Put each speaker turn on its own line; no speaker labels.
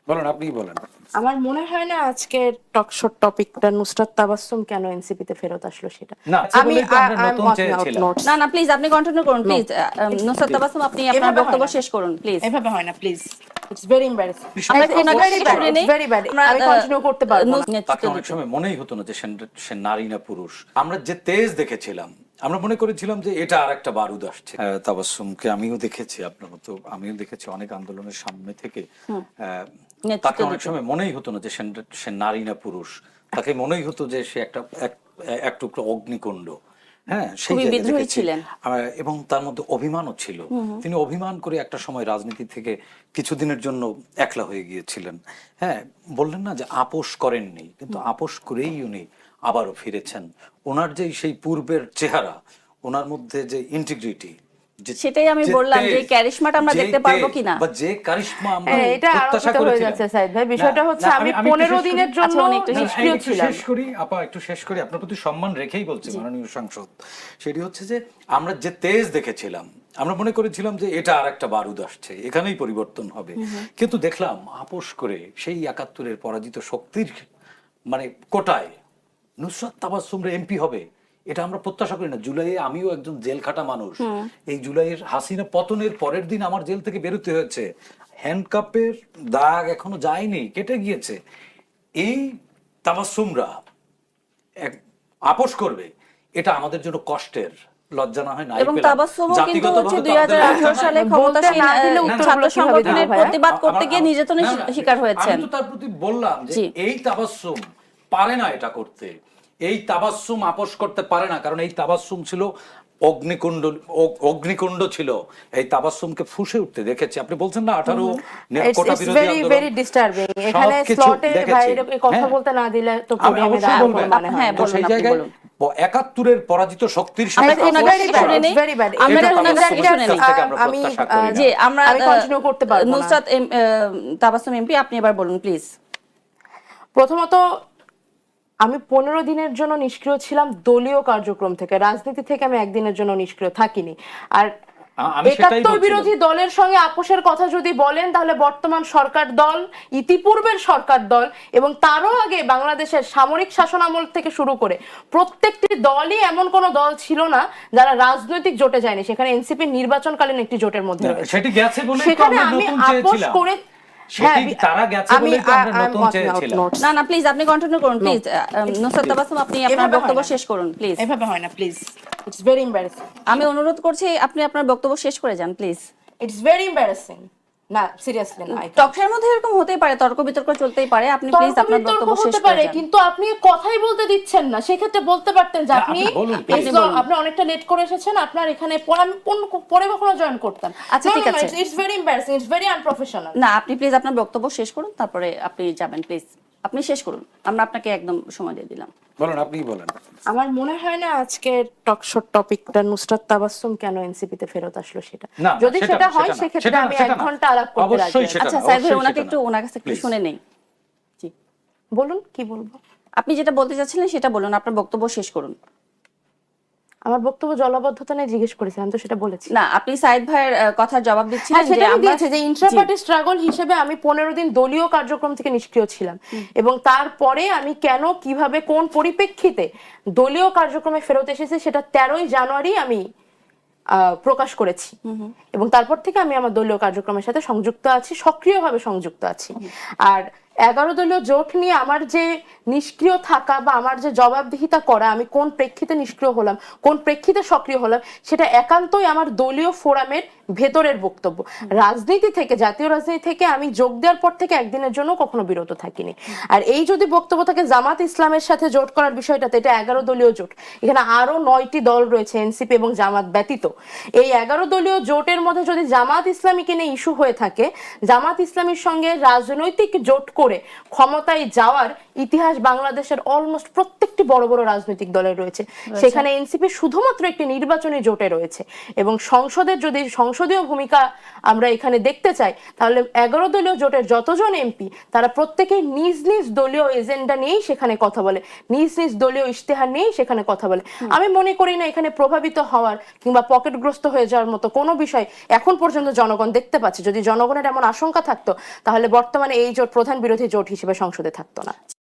বলেন, আপনিই বলেন।
আমার মনে হয় না আজকের টকশোর টপিকটা নুসরাত তাবাসসুম কেন এনসিপিতে ফেরত আসলো সেটা।
না,
আমি
নতুন চেয়েছিলাম।
না না প্লিজ আপনি কন্টিনিউ করুন প্লিজ। নুসরাত তাবাসসুম আপনি আপনার বক্তব্য শেষ করুন প্লিজ।
এভাবে হয় না প্লিজ, ইটস ভেরি এমবারেসিং,
আমরা ওনাকে শুনে নেই,
ইটস ভেরি ব্যাড। আমি কন্টিনিউ করতে পারবো না।
তাকে অনেক সময় মনেই হতো না যে সে নারী না পুরুষ। আমরা যে তেজ দেখেছিলাম, আমরা মনে করেছিলাম যে এটা আর একটা বারুদ আসছে। তাবাসসুমকে আমিও দেখেছি, আপনার মতো আমিও দেখেছি অনেক আন্দোলনের সামনে থেকে। তাকে অনেক সময় মনেই হতো না যে সে নারী না পুরুষ। তাকে মনেই হতো যে সে এক টুকরো অগ্নিকুণ্ড। হ্যাঁ, সেই
বিদ্রোহী ছিলেন
এবং তার মধ্যে অভিমানও ছিল। তিনি অভিমান করে একটা সময় রাজনীতি থেকে কিছুদিনের জন্য একলা হয়ে গিয়েছিলেন। হ্যাঁ, বললেন না যে আপোষ করেননি, কিন্তু আপোষ করেই উনি আবারও ফিরেছেন। ওনার যে সেই পূর্বের চেহারা, ওনার মধ্যে যে ইন্টিগ্রিটি,
সেটাই আমি বললাম যে ক্যারিশমাটা আমরা দেখতে পারবো কিনা,
বা যে কারিশমা আমরা
এটা
প্রত্যাশা
আলোচিত হয়ে যাচ্ছে সাইদ ভাই। বিষয়টা হচ্ছে আমি 15 দিনের জন্য নিষ্ক্রিয় ছিলাম।
একটু শেষ করি, আপনার প্রতি সম্মান রেখেই বলছি মাননীয় সাংসদ। সেটি হচ্ছে যে আমরা যে তেজ দেখেছিলাম, আমরা মনে করেছিলাম যে এটা আর একটা বারুদ আসছে, এখানেই পরিবর্তন হবে। কিন্তু দেখলাম আপোষ করে সেই 71-এর পরাজিত শক্তির মানে কোটায় নুসরাত তাবাসসুমরা এমপি হবে, এটা আমরা প্রত্যাশা করি না। জুলাইয়ে আমিও একজন জেল খাটা মানুষ। এই জুলাইয়ের হাসিনা পতনের পরের দিন আমার জেল থেকে বেরোতে হয়েছে। হ্যান্ডকাপের দাগ এখনো যায়নি, কেটে গিয়েছে। এই তাবাসসুমরা আপোষ করবে, এটা আমাদের জন্য কষ্টের। লজ্জা না হয় না?
এবং তাবাসসুমও কিন্তু হচ্ছে 2018 সালে ক্ষমতাসীন ছাত্র সংগঠনের প্রতিবাদ করতে গিয়ে নির্যাতনের শিকার হয়েছেন।
আমি তো তার প্রতি বললাম যে এই তাবাসসুম পারে না এটা করতে। এই তাবাসসুম আপোষ করতে পারে না, কারণ এই তাবাসসুম ছিল অগ্নিকুণ্ড ছিল। এই তাবাসসুমকে ফুঁসে উঠতে দেখেছি। আপনি বলছেন না 18 কোটা বিরোধী আন্দোলন,
ভেরি ডিস্টার্বিং। এখানে স্লটে বাইরে কথা বলতে না দিলে তো প্রবলেমে দাঁড়াবে মনে হয়।
তো সেই জায়গায় 71-এর পরাজিত শক্তির সাথে
আমি কন্টিনিউ করতে পারবো না। নুসরাত তাবাসসুম এমপি, আপনি এবার বলুন প্লিজ।
প্রথমত, আমি 15 দিনের জন্য নিষ্ক্রিয় ছিলাম দলীয় কার্যক্রম থেকে। রাজনীতি থেকে আমি একদিনের জন্য নিষ্ক্রিয় থাকিনি। আর 71 বিরোধী দলের সঙ্গে আপোষের কথা যদি বলেন, তাহলে বর্তমান সরকার দল, ইতিপূর্বের সরকার দল এবং তারও আগে বাংলাদেশের সামরিক শাসনামল থেকে শুরু করে প্রত্যেকটি দলই এমন কোন দল ছিল না যারা রাজনৈতিক জোটে যায়নি। সেখানে এনসিপি নির্বাচনকালীন একটি জোটের মধ্যে রয়েছে। সেখানে আমি আপোষ করে
না না প্লিজ আপনি কন্টিনিউ করুন প্লিজ। নুসরাত তাবাসসুম আপনি আপনার বক্তব্য শেষ করুন প্লিজ।
এভাবে হয় না প্লিজ, ইটস ভেরি এমবারেসিং।
আমি অনুরোধ করছি আপনি আপনার বক্তব্য শেষ করে যান প্লিজ।
It's very এমবারেসিং। না সিরিয়াসলি না,
টকের মধ্যে এরকম হতেই পারে, তর্ক বিতর্ক চলতেই পারে। আপনি প্লিজ আপনার বক্তব্য শেষ করে যান।
কিন্তু আপনি কথাই বলতে দিচ্ছেন না। সেক্ষেত্রে বলতে পারতেন যে আপনি অনেকটা লেট করে এসেছেন, আপনার এখানে পরে কখনো জয়েন করতেন।
আচ্ছা ঠিক আছে,
it's very embarrassing, it's very unprofessional.
না আপনি প্লিজ আপনার বক্তব্য শেষ করুন, তারপরে আপনি যাবেন প্লিজ। আপনি শেষ করুন, আমরা আপনাকে একদম সময় দিয়ে দিলাম।
বলেন, আপনিই বলেন।
আমার মনে হয় না আজকের টকশোর টপিকটা নুসরাত তাবাসসুম কেন এনসিপিতে ফেরত আসলো সেটা। যদি সেটা হয় সেক্ষেত্রে আমি 1 ঘন্টা আলাপ করতে রাজি আছি।
আচ্ছা সাইদ ভাই, ওনার কাছে একটু শুনে নেই। জি
বলুন, কি বলবো?
আপনি যেটা বলতে চাচ্ছিলেন সেটা বলুন, আপনার বক্তব্য শেষ করুন।
আমার বক্তব্য জলাবদ্ধতা নিয়ে জিজ্ঞেস করেছিলাম, তো সেটা বলেছি
না। আপনি সাইদ ভাইয়ের কথার জবাব দিচ্ছিলেন
যে ইন্ট্রা পার্টি স্ট্রাগল হিসেবে আমি 15 দিন দলীয় কার্যক্রম থেকে নিষ্ক্রিয় ছিলাম এবং তারপরে আমি কেন, কিভাবে, কোন পরিপ্রেক্ষিতে দলীয় কার্যক্রমে ফেরত এসেছি সেটা 13ই জানুয়ারি আমি প্রকাশ করেছি এবং তারপর থেকে আমি আমার দলীয় কার্যক্রমের সাথে সংযুক্ত আছি, সক্রিয়ভাবে সংযুক্ত আছি। আর 11 দলীয় জোট নিয়ে আমার যে নিষ্ক্রিয় থাকা বা আমার যে জবাবদিহিতা করা, আমি কোন প্রেক্ষিতে নিষ্ক্রিয় হলাম, কোন প্রেক্ষিতে সক্রিয় হলাম, সেটা একান্তই আমার দলীয় ফোরামের ভেতরের বক্তব্য। রাজনীতি থেকে, জাতীয় রাজনীতি থেকে আমি যোগ দেওয়ার পর থেকে একদিনের জন্য কখনো বিরত থাকিনি। আর এই যদি বক্তব্য থাকে জামাত ইসলামের সাথে জোট করার বিষয়টাতে, এটা 11 দলীয় জোট। এখানে আরো 9টি দল রয়েছে এনসিপি এবং জামাত ব্যতীত। এই 11 দলীয় জোটের মধ্যে যদি জামাত ইসলামীকে নিয়ে ইস্যু হয়ে থাকে, জামাত ইসলামীর সঙ্গে রাজনৈতিক জোট করে করে ক্ষমতায় যাওয়ার ইতিহাস বাংলাদেশের অলমোস্ট প্রত্যেকটি বড় বড় রাজনৈতিক দলের রয়েছে। সেখানে এনসিপি শুধুমাত্র একটি নির্বাচনী জোটে রয়েছে এবং সংসদের যদি সংসদীয় ভূমিকা আমরা এখানে দেখতে চাই তাহলে 11 দলীয় জোটের যতজন এমপি তারা প্রত্যেকেই নিজ নিজ দলীয় এজেন্ডা নিয়েই সেখানে কথা বলে, নিজ নিজ দলীয় ইশতেহার নিয়েই সেখানে কথা বলে। আমি মনে করি না এখানে প্রভাবিত হওয়ার কিংবা পকেটগ্রস্ত হয়ে যাওয়ার মতো কোনো বিষয় এখন পর্যন্ত জনগণ দেখতে পাচ্ছে। যদি জনগণের এমন আশঙ্কা থাকতো তাহলে বর্তমানে এই জোট প্রধান বিরোধী জোট হিসেবে সংসদে থাকতো না।